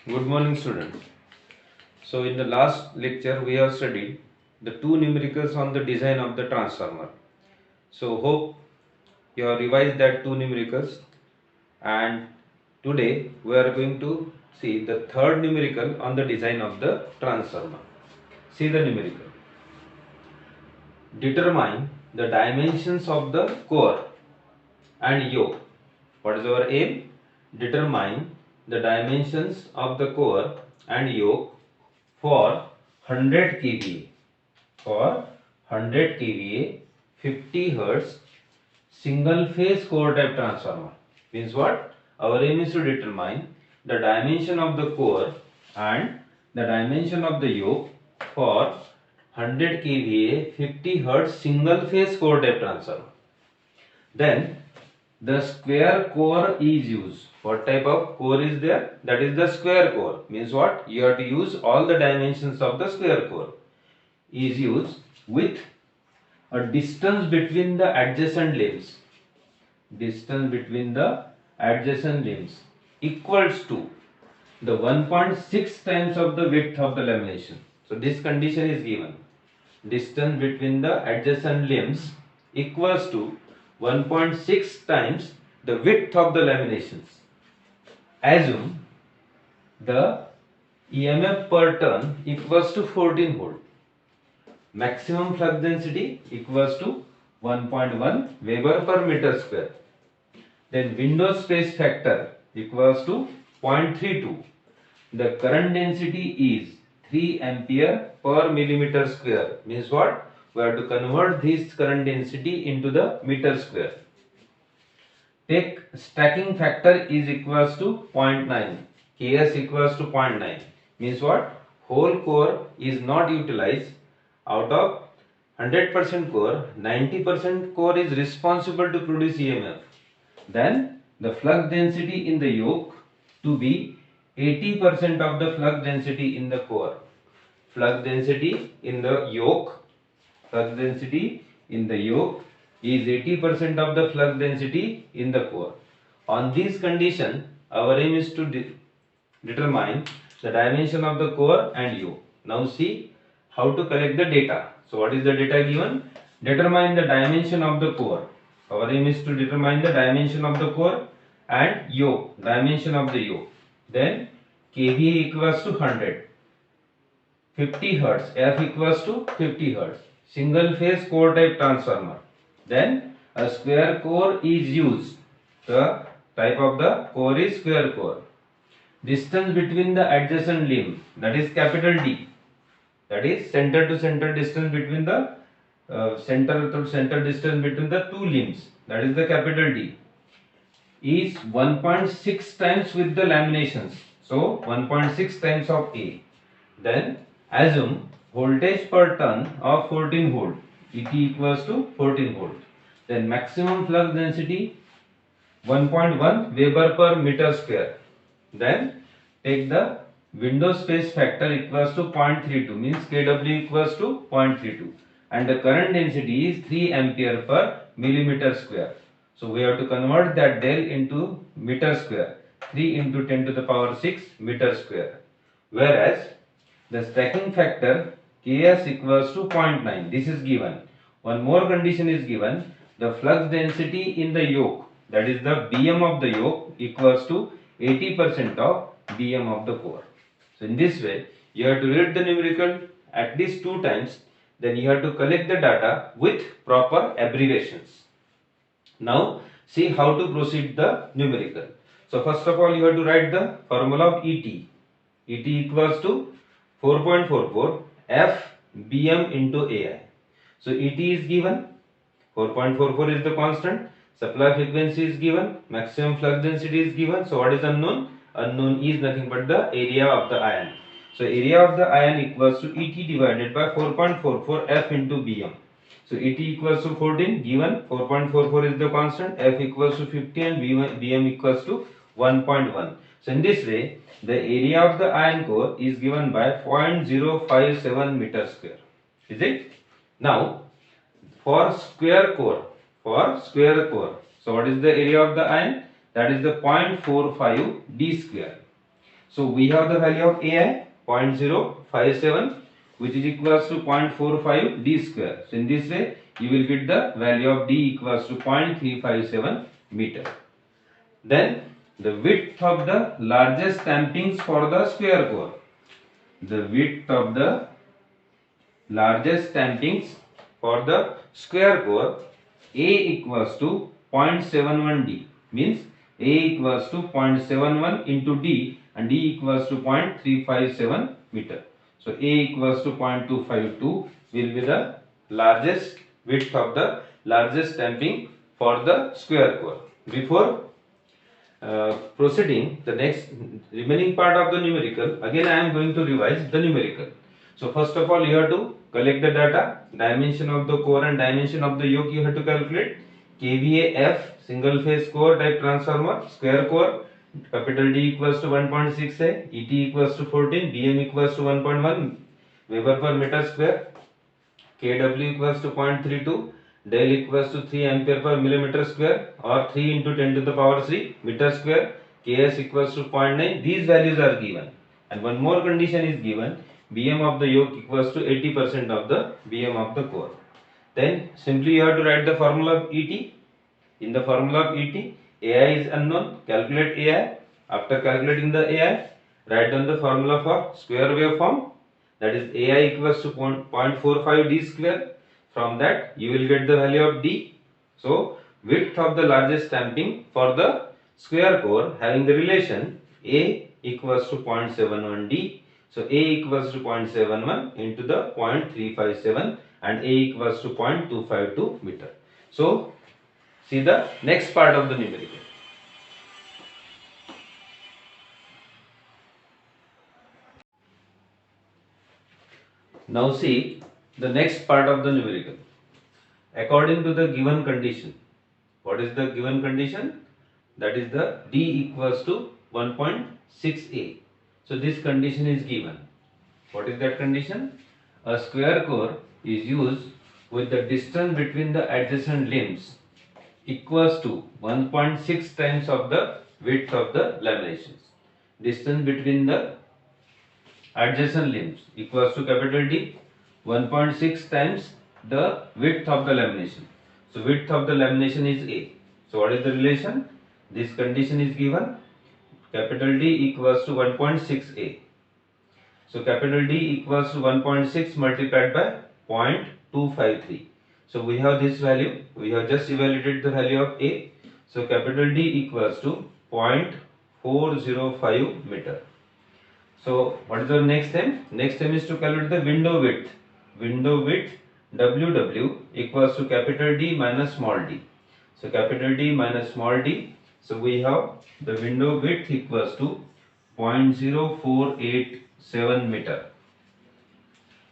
Good morning, student. So, in the last lecture, we have studied the two numericals on the design of the transformer. So, hope you have revised that two numericals, and today we are going to see the third numerical on the design of the transformer. See the numerical. Determine the dimensions of the core and yoke. What is our aim? Determine the dimensions of the core and yoke for 100 kVA. For 100 kVA, 50 Hertz single phase core type transformer. Means what? Our aim is to determine the dimension of the core and the dimension of the yoke for 100 kVA 50 Hertz single phase core type transformer. Then the square core is used. What type of core is there? That is the square core. Means what? You have to use all the dimensions of the square core. Is used with a distance between the adjacent limbs. Distance between the adjacent limbs equals to the 1.6 times of the width of the lamination. So this condition is given. Distance between the adjacent limbs equals to 1.6 times the width of the laminations. Assume the EMF per turn equals to 14 volt. Maximum flux density equals to 1.1 Weber per meter square. Then window space factor equals to 0.32. The current density is 3 ampere per millimeter square. Means what? We have to convert this current density into the meter square. Take stacking factor is equals to 0.9. Ks equals to 0.9. Means what? Whole core is not utilized. Out of 100% core, 90% core is responsible to produce EMF. Then the flux density in the yoke to be 80% of the flux density in the core. Flux density in the yoke, flux density in the yoke is 80% of the flux density in the core. On this condition, our aim is to determine the dimension of the core and yoke. Now see how to collect the data. So what is the data given? Determine the dimension of the core. Our aim is to determine the dimension of the core and yoke, dimension of the yoke. Then kVA equals to 100. 50 Hertz, F equals to 50 Hertz. Single phase core type transformer. Then a square core is used. The type of the core is square core. Distance between the adjacent limb, that is capital D. That is center to center distance between the center to center distance between the two limbs. That is the capital D. Is 1.6 times with the laminations. So 1.6 times of A. Then assume voltage per turn of 14 volt. Et equals to 14 volt. Then maximum flux density 1.1 Weber per meter square. Then take the window space factor equals to 0.32, means kW equals to 0.32, and the current density is 3 ampere per millimeter square. So we have to convert that del into meter square. 3 into 10 to the power 6 meter square. Whereas the stacking factor Ks equals to 0.9. This is given. One more condition is given. The flux density in the yoke, that is the Bm of the yoke, equals to 80% of Bm of the core. So in this way, you have to read the numerical at least 2 times. Then you have to collect the data with proper abbreviations. Now see how to proceed the numerical. So first of all, you have to write the formula of Et. Et equals to 4.44 F Bm into Ai. So Et is given, 4.44 is the constant, supply frequency is given, maximum flux density is given. So what is unknown? Unknown is nothing but the area of the ion. So area of the ion equals to Et divided by 4.44 F into Bm. So Et equals to 14 given, 4.44 is the constant, F equals to 50 and Bm equals to 1.1. So in this way, the area of the ion core is given by 0.057 meter square. Is it? Now for square core, so what is the area of the ion? That is the 0.45 d square. So we have the value of AI 0.057, which is equals to 0.45 d square. So in this way you will get the value of d equals to 0.357 meter. Then the width of the largest stampings for the square core. The width of the largest stampings for the square core, A equals to 0.71 d, means A equals to 0.71 into d and d equals to 0.357 meter. So A equals to 0.252 will be the largest width of the largest stamping for the square core. Before proceeding the next remaining part of the numerical, again I am going to revise the numerical. So first of all you have to collect the data, dimension of the core and dimension of the yoke you have to calculate. KVA F single phase core type transformer, square core, capital D equals to 1.6 A, ET equals to 14, BM equals to 1.1 Weber per meter square, kW equals to 0.32, del equals to 3 ampere per millimeter square or 3 into 10 to the power 3 meter square, Ks equals to 0.9. These values are given, and one more condition is given, Bm of the yoke equals to 80% of the Bm of the core. Then simply you have to write the formula of Et. In the formula of Et, Ai is unknown, calculate Ai. After calculating the Ai, write down the formula for square waveform, that is Ai equals to 0.45 d square. From that you will get the value of d. So width of the largest stamping for the square core having the relation A equals to 0.71 d. So A equals to 0.71 into the 0.357 and A equals to 0.252 meter. So see the next part of the numerical. Now see the next part of the numerical. According to the given condition, what is the given condition? That is the D equals to 1.6A. So this condition is given. What is that condition? A square core is used with the distance between the adjacent limbs equals to 1.6 times of the width of the laminations. Distance between the adjacent limbs equals to capital D 1.6 times the width of the lamination. So width of the lamination is A. So what is the relation? This condition is given, capital D equals to 1.6A. So capital D equals to 1.6 multiplied by 0.253. So we have this value, we have just evaluated the value of A. So capital D equals to 0.405 meter. So what is the next thing? Next thing is to calculate the window width. Window width WW equals to capital D minus small d. So capital D minus small d. So we have the window width equals to 0.0487 meter.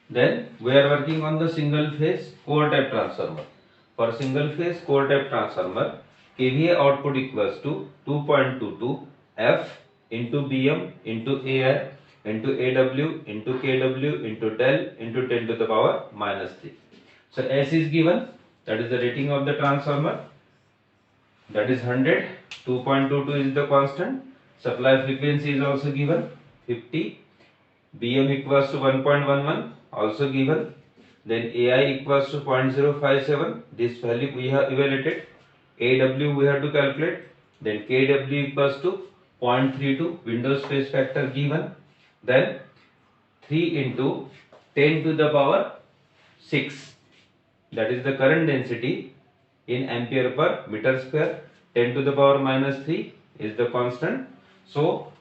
Then we are working on the single phase core type transformer. For single phase core type transformer, KVA output equals to 2.22 F into Bm into AI into AW into KW into del into 10 to the power minus 3. So S is given, that is the rating of the transformer, that is 100, 2.22 is the constant, supply frequency is also given 50, Bm equals to 1.11 also given, then AI equals to 0.057, this value we have evaluated, AW we have to calculate, then KW equals to 0.32, window space factor given, then 3 into 10 to the power 6, that is the current density in ampere per meter square, 10 to the power minus 3 is the constant. So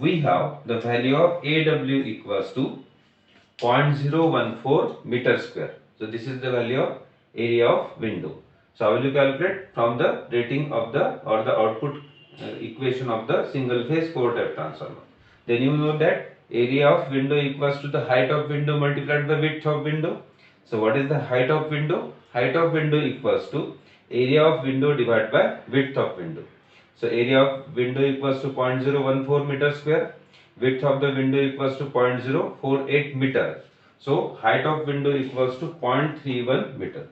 we have the value of AW equals to 0.014 meter square. So this is the value of area of window. So how will you calculate? From the rating of the or the output equation of the single phase core type transformer. Then you know that area of window equals to the height of window multiplied by width of window. So what is the height of window? Height of window equals to area of window divided by width of window. So area of window equals to 0.014 meter square, width of the window equals to 0.048 meter. So height of window equals to 0.31 meter.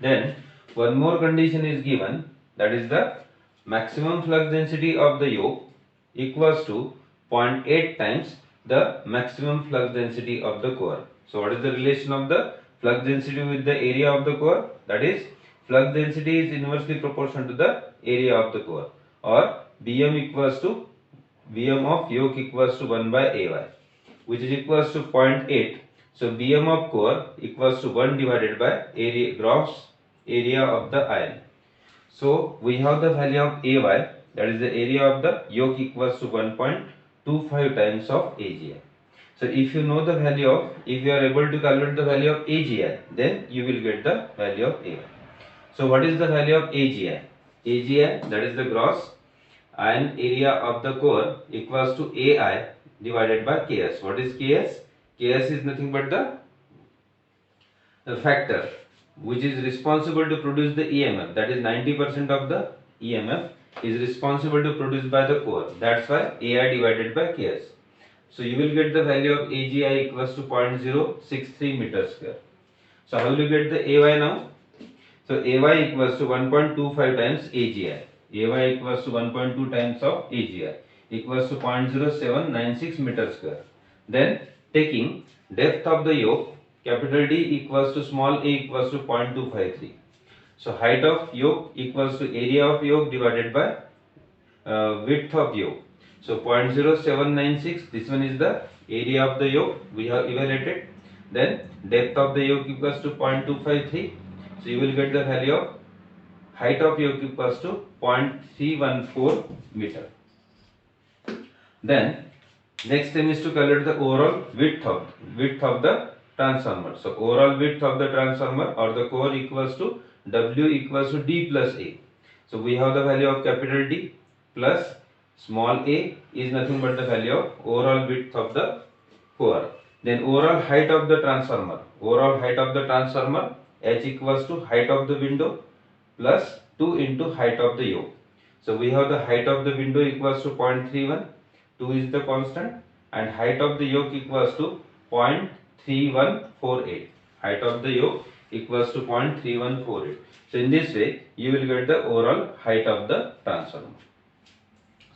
Then one more condition is given, that is the maximum flux density of the yoke equals to 0.8 times the maximum flux density of the core. So what is the relation of the flux density with the area of the core? That is, flux density is inversely proportional to the area of the core, or Bm equals to Bm of yoke equals to 1 by Ay, which is equals to 0.8. So Bm of core equals to 1 divided by area, gross area of the iron. So we have the value of Ay, that is the area of the yoke, equals to 1.25 times of AGI. So if you know the value of, if you are able to calculate the value of AGI, then you will get the value of Ay. So what is the value of AGI? AGI, that is the gross iron area of the core, equals to Ai divided by Ks. What is Ks? Ks is nothing but the factor which is responsible to produce the EMF. That is 90% of the EMF is responsible to produce by the core. That's why Ai divided by Ks. So you will get the value of AGI equals to 0.063 meter square. So how will you get the Ay now? So Ay equals to 1.25 times AGI. Ay equals to 1.2 times of AGI, equals to 0.0796 meter square. Then taking depth of the yoke, capital D equals to small a equals to 0.253. So height of yoke equals to area of yoke divided by width of yoke. So 0.0796, this one is the area of the yoke we have evaluated. Then depth of the yoke equals to 0.253. So you will get the value of height of yoke equals to 0.314 meter. Then next thing is to calculate the overall width of the transformer. So overall width of the transformer or the core equals to W equals to D plus A. So we have the value of capital D plus small a is nothing but the value of overall width of the core. Then overall height of the transformer. Overall height of the transformer, H equals to height of the window plus 2 into height of the yoke. So we have the height of the window equals to 0.31, 2 is the constant, and height of the yoke equals to 0.3148. Height of the yoke equals to 0.3148. So in this way you will get the overall height of the transformer.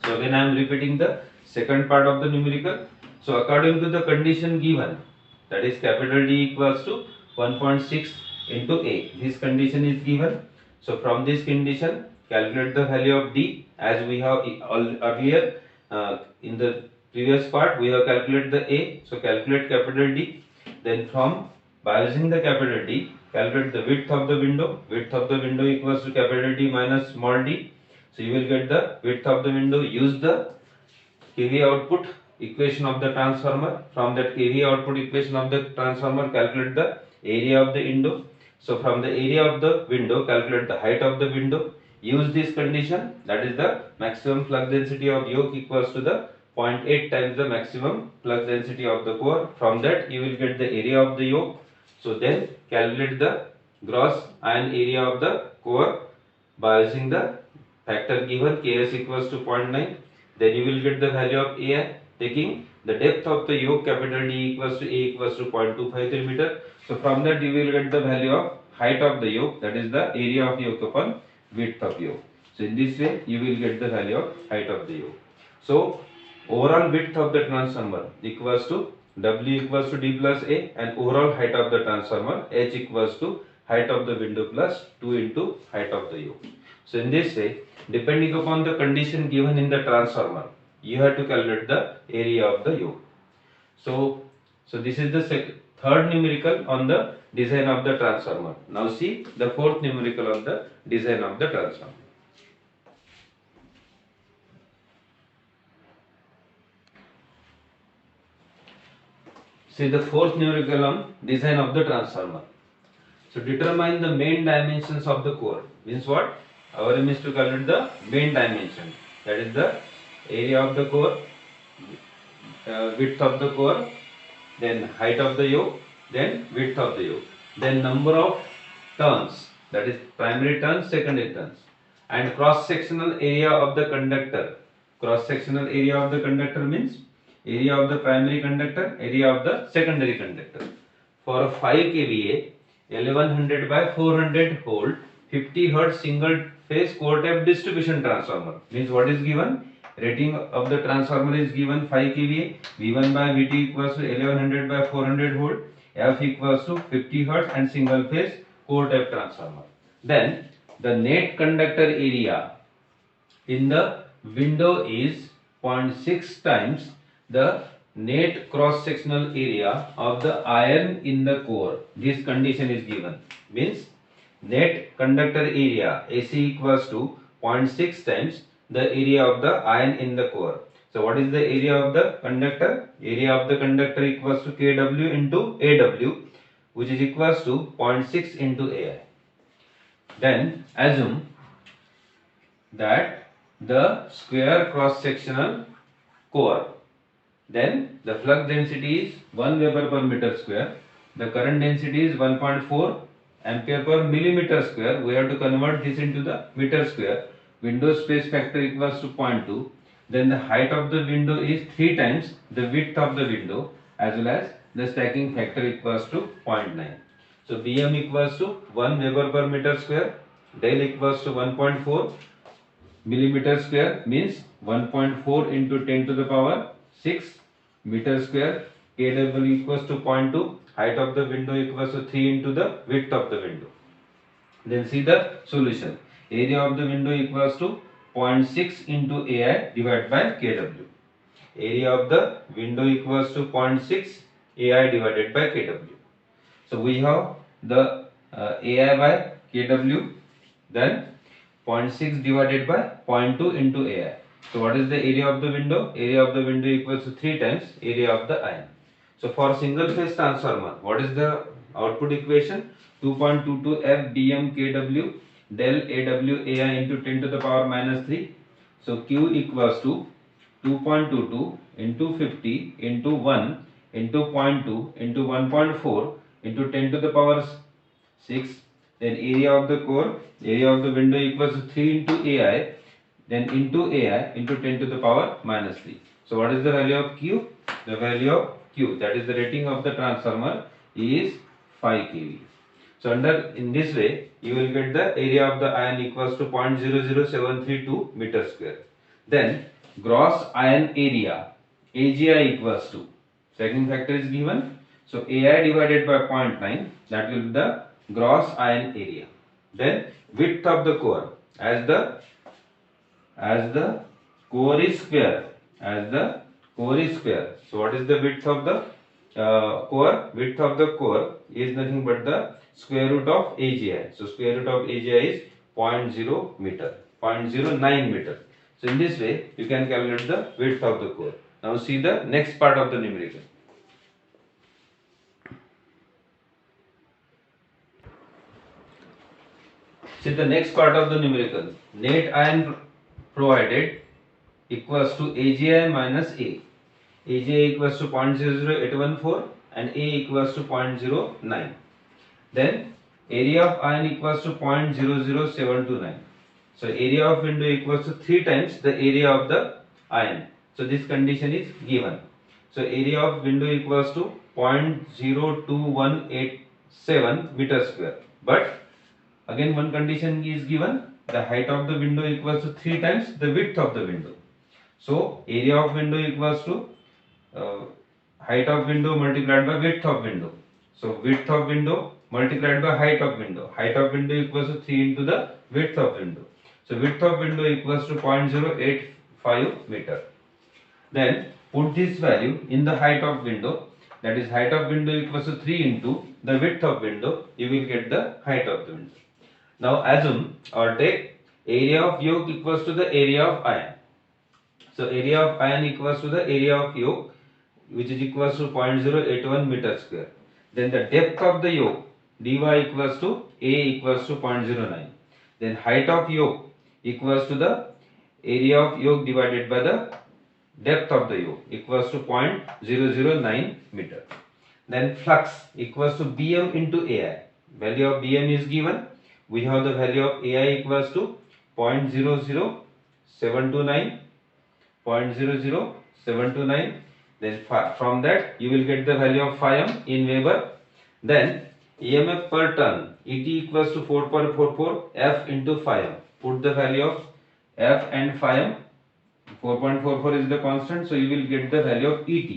So again I am repeating the second part of the numerical. So according to the condition given, that is capital D equals to 1.6 into A, this condition is given. So from this condition calculate the value of D, as we have earlier in the previous part we have calculated the A. So calculate capital D. Then by using the capital D, calculate the width of the window. Width of the window equals to capital D minus small d. So you will get the width of the window. Use the kVA output equation of the transformer. From that kVA output equation of the transformer, calculate the area of the window. So from the area of the window, calculate the height of the window. Use this condition, that is the maximum flux density of yoke equals to the 0.8 times the maximum flux density of the core. From that you will get the area of the yoke. So then calculate the gross iron area of the core by using the factor given, Ks equals to 0.9. Then you will get the value of Ai, taking the depth of the yoke capital D equals to A equals to 0.253 meter. So from that you will get the value of height of the yoke, that is the area of yoke upon width of yoke. So in this way you will get the value of height of the yoke. So overall width of the transformer equals to W equals to D plus A, and overall height of the transformer H equals to height of the window plus 2 into height of the yoke. So in this way, depending upon the condition given in the transformer, you have to calculate the area of the yoke. So this is the third numerical on the design of the transformer. Now see the fourth numerical on the design of the transformer. See the fourth numerical on design of the transformer. So determine the main dimensions of the core. Means what? Our aim is to calculate the main dimension. That is the area of the core, width of the core, then height of the yoke, then width of the yoke, then number of turns, that is primary turns, secondary turns, and cross sectional area of the conductor. Cross sectional area of the conductor means area of the primary conductor, area of the secondary conductor. For a 5 kVA 1100 by 400 volt 50 Hz single phase core type distribution transformer, means what is given? Rating of the transformer is given 5 kVA. V1 by Vt equals to 1100 by 400 volt. F equals to 50 hertz and single phase core type transformer. Then the net conductor area in the window is 0.6 times the net cross sectional area of the iron in the core. This condition is given. Means net conductor area AC equals to 0.6 times the area of the iron in the core. So what is the area of the conductor? Area of the conductor equals to kW into AW, which is equals to 0.6 into AI. Then assume that the square cross sectional core, then the flux density is 1 Weber per meter square, the current density is 1.4 ampere per millimeter square. We have to convert this into the meter square. Window space factor equals to 0.2. Then the height of the window is 3 times the width of the window, as well as the stacking factor equals to 0.9. So Bm equals to 1 Weber per meter square, del equals to 1.4 millimeter square, means 1.4 into 10 to the power 6 meter square. Kw equals to 0.2. Height of the window equals to 3 into the width of the window. Then see the solution. Area of the window equals to 0.6 into AI divided by Kw. Area of the window equals to 0.6 AI divided by Kw. So we have the AI by Kw, then 0.6 divided by 0.2 into AI. So what is the area of the window? Area of the window equals to 3 times area of the iron. So for single phase transformer, what is the output equation? 2.22 F Bm Kw del AW AI into 10 to the power minus 3. So Q equals to 2.22 into 50 into 1 into 0.2 into 1.4 into 10 to the power 6. Then area of the core, area of the window equals to 3 into AI, then into AI into 10 to the power minus 3. So what is the value of Q? The value of Q, that is the rating of the transformer, is 5 kV. So in this way you will get the area of the iron equals to 0.00732 meter square. Then gross iron area AGI equals to, second factor is given, so AI divided by 0.9, that will be the gross iron area. Then width of the core, as the core is square, so what is the width of the core? Width of the core is nothing but the square root of AGI. So square root of AGI is 0.0 meter, 0.09 meter. So in this way you can calculate the width of the core. Now see the next part of the numerical. See the next part of the numerical. Net iron provided equals to AGI minus A. AGI equals to 0.00814 and A equals to 0.09. Then area of iron equals to 0.00729. So area of window equals to 3 times the area of the iron. So this condition is given. So area of window equals to 0.02187 meter square. But again one condition is given, the height of the window equals to 3 times the width of the window. So area of window equals to height of window multiplied by width of window. So width of window multiplied by height of window. Height of window equals to 3 into the width of window. So width of window equals to 0.085 meter. Then put this value in the height of window, that is height of window equals to 3 into the width of window, you will get the height of the window. Now assume or take area of yoke equals to the area of iron. So area of iron equals to the area of yoke, which is equals to 0.081 meter square. Then the depth of the yoke dy equals to A equals to 0.09. Then height of yoke equals to the area of yoke divided by the depth of the yoke equals to 0.009 meter. Then flux equals to Bm into Ai. Value of Bm is given. We have the value of Ai equals to 0.00729. Then from that you will get the value of phi m in Weber. Then EMF per turn ET equals to 4.44 F into phi m. Put the value of F and phi m 4.44 is the constant, so you will get the value of ET.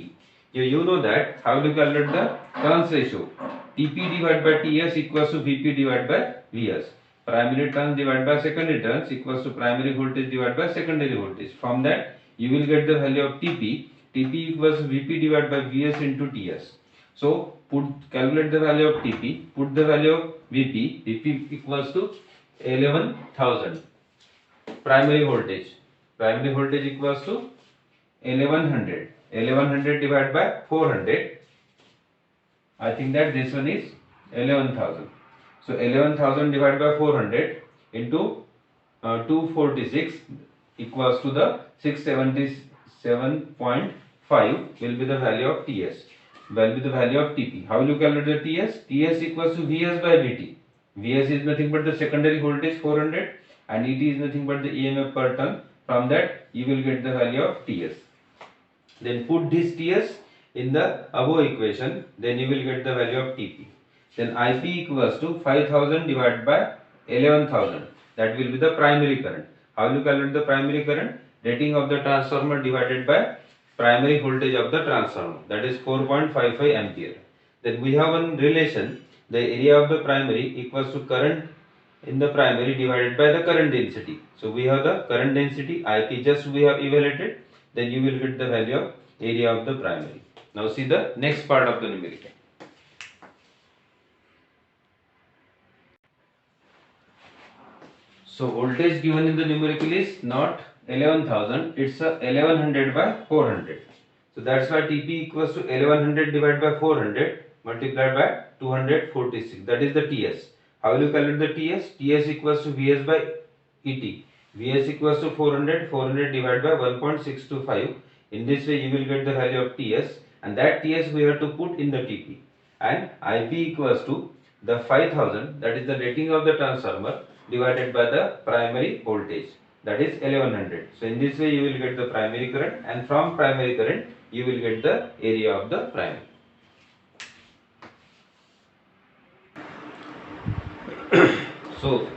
You know that how to calculate the turns ratio. TP divided by TS equals to VP divided by VS. Primary turns divided by secondary turns equals to primary voltage divided by secondary voltage. From that you will get the value of TP. TP equals to VP divided by VS into TS. So calculate the value of TP, put the value of VP. VP equals to 11,000. Primary voltage equals to 1100 divided by 400. I think that this one is 11,000. So 11,000 divided by 400 into 246 equals to the 677.5 will be the value of TS. Will be the value of TP. How will you calculate the TS? TS equals to VS by VT. VS is nothing but the secondary voltage 400 and ET is nothing but the EMF per turn. From that you will get the value of TS. Then put this TS in the above equation, then you will get the value of TP. Then IP equals to 5000 divided by 11,000. That will be the primary current. How will you calculate the primary current? Rating of the transformer divided by primary voltage of the transformer, that is 4.55 ampere. Then we have one relation, the area of the primary equals to current in the primary divided by the current density. So we have the current density IP just we have evaluated, then you will get the value of area of the primary. Now see the next part of the numerical. So voltage given in the numerical is not 11,000, it's 1100 by 400. So that's why TP equals to 1100 divided by 400 multiplied by 246. That is the TS. How will you calculate the TS? TS equals to VS by ET. VS equals to 400 divided by 1.625. In this way you will get the value of TS, and that TS we have to put in the TP. And IP equals to the 5000, that is the rating of the transformer, divided by the primary voltage, that is 1100. So in this way you will get the primary current, and from primary current you will get the area of the primary. So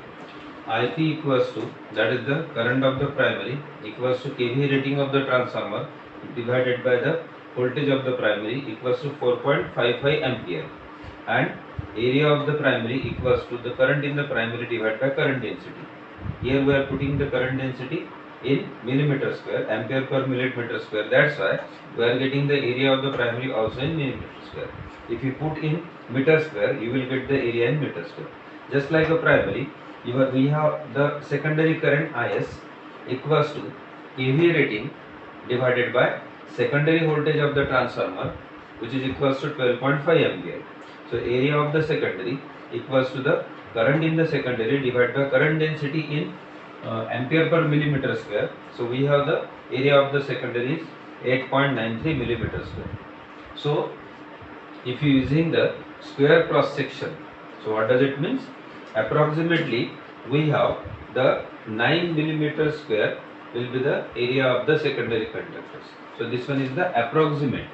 IP equals to, that is the current of the primary, equals to kVA rating of the transformer divided by the voltage of the primary equals to 4.55 ampere, and area of the primary equals to the current in the primary divided by current density. Here we are putting the current density in millimeter square, ampere per millimeter square. That's why we are getting the area of the primary also in millimeter square. If you put in meter square, you will get the area in meter square. Just like a primary, we have the secondary current IS equals to kVA rating divided by secondary voltage of the transformer, which is equals to 12.5 ampere. So area of the secondary equals to the current in the secondary divided by current density in ampere per millimeter square. So we have the area of the secondary is 8.93 millimeter square. So if you using the square cross section, so what does it means? Approximately we have the 9 millimeter square will be the area of the secondary conductors. So this one is the approximate,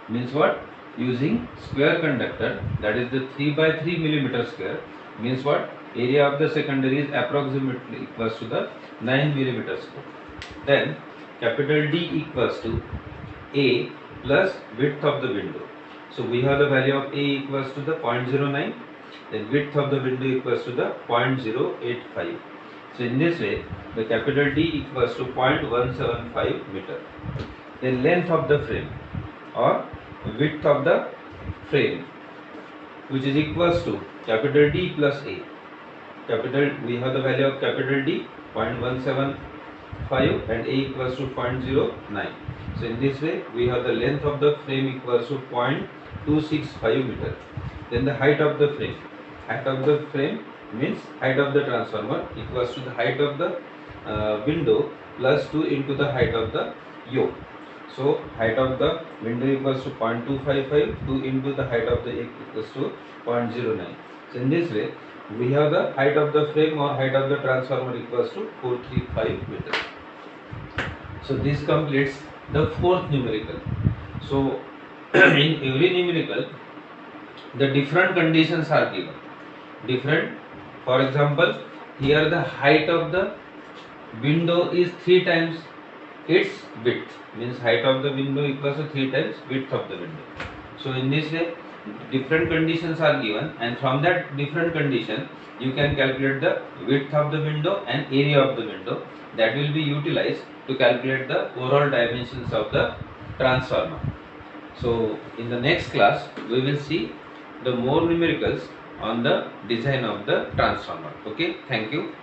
means what? Using square conductor, that is the 3 by 3 millimeter square, means what? Area of the secondary is approximately equals to the 9 millimeter square. Then capital D equals to A plus width of the window. So we have the value of A equals to the 0.09, then width of the window equals to the 0.085. So in this way the capital D equals to 0.175 meter. Then length of the frame or width of the frame, which is equals to capital D plus A. We have the value of capital D 0.175 and A equals to 0.09. So in this way we have the length of the frame equals to 0.265 meter. Then the height of the frame. Height of the frame means height of the transformer equals to the height of the window plus 2 into the height of the yoke. So height of the window equals to 0.255, 2 into the height of the yoke equals to 0.09. So in this way we have the height of the frame or height of the transformer equals to 435 meters. So this completes the fourth numerical. So in every numerical the different conditions are given. Different, for example, here the height of the window is 3 times its width, means height of the window equals to 3 times width of the window. So in this way different conditions are given, and from that different condition you can calculate the width of the window and area of the window, that will be utilized to calculate the overall dimensions of the transformer. So in the next class we will see the more numericals on the design of the transformer. Okay, thank you.